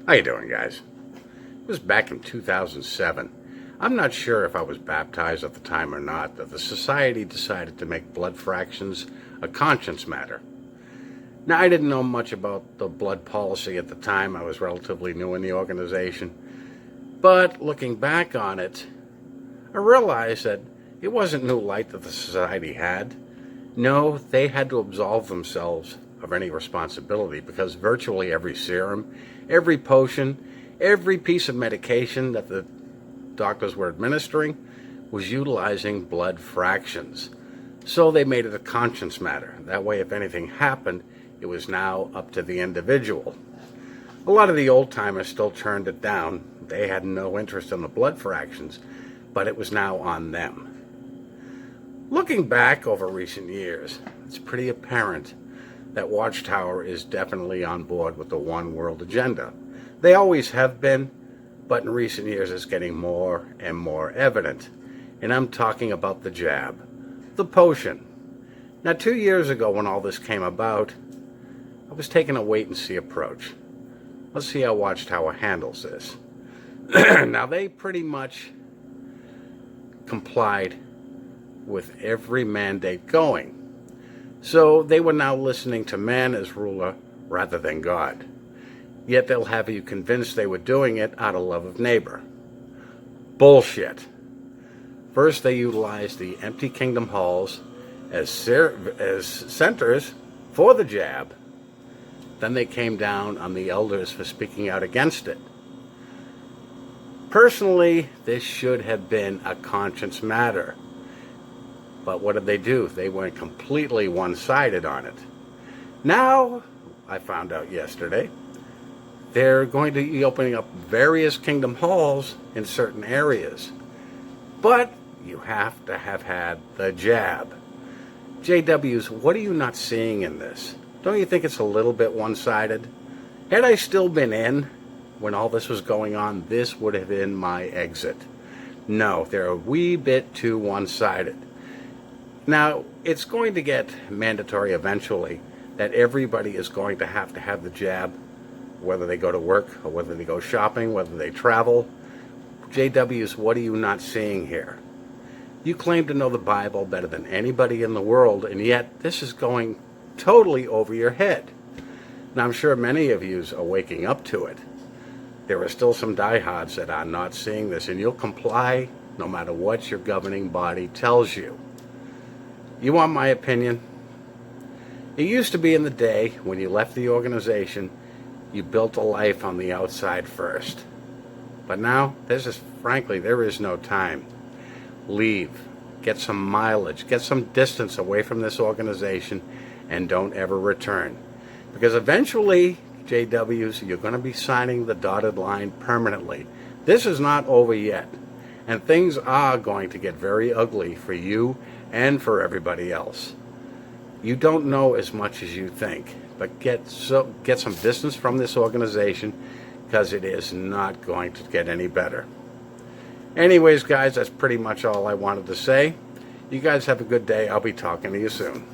How you doing, guys? It was back in 2007. I'm not sure if I was baptized at the time or not, that the society decided to make blood fractions a conscience matter. Now, I didn't know much about the blood policy at the time. I was relatively new in the organization. But looking back on it, I realized that it wasn't new light that the society had. No, they had to absolve themselves of any responsibility because virtually every serum, every potion, every piece of medication that the doctors were administering was utilizing blood fractions. So they made it a conscience matter. That way, if anything happened, it was now up to the individual. A lot of the old-timers still turned it down. They had no interest in the blood fractions, but it was now on them. Looking back over recent years, it's pretty apparent that Watchtower is definitely on board with the one world agenda. They always have been, but in recent years it's getting more and more evident. And I'm talking about the jab, the potion. Now, 2 years ago when all this came about, I was taking a wait-and-see approach. Let's see how Watchtower handles this. Now, they pretty much complied with every mandate going. So they were now listening to man as ruler rather than God. Yet they'll have you convinced they were doing it out of love of neighbor. Bullshit. First, they utilized the empty kingdom halls as centers for the jab. Then they came down on the elders for speaking out against it. Personally, this should have been a conscience matter. But what did they do? They went completely one-sided on it. Now, I found out yesterday, they're going to be opening up various kingdom halls in certain areas. But you have to have had the jab. JWs, what are you not seeing in this? Don't you think it's a little bit one-sided? Had I still been in when all this was going on, this would have been my exit. No, they're a wee bit too one-sided. Now, it's going to get mandatory eventually that everybody is going to have the jab, whether they go to work or whether they go shopping, whether they travel. JWs, what are you not seeing here? You claim to know the Bible better than anybody in the world, and yet this is going totally over your head. Now, I'm sure many of you are waking up to it. There are still some diehards that are not seeing this, and you'll comply no matter what your governing body tells you. You want my opinion? It used to be in the day when you left the organization, you built a life on the outside first. But now, frankly, there is no time. Leave. Get some mileage. Get some distance away from this organization and don't ever return. Because eventually, JWs, you're going to be signing the dotted line permanently. This is not over yet. And things are going to get very ugly for you and for everybody else. You don't know as much as you think, but get some distance from this organization because it is not going to get any better. Anyways, guys, that's pretty much all I wanted to say. You guys have a good day. I'll be talking to you soon.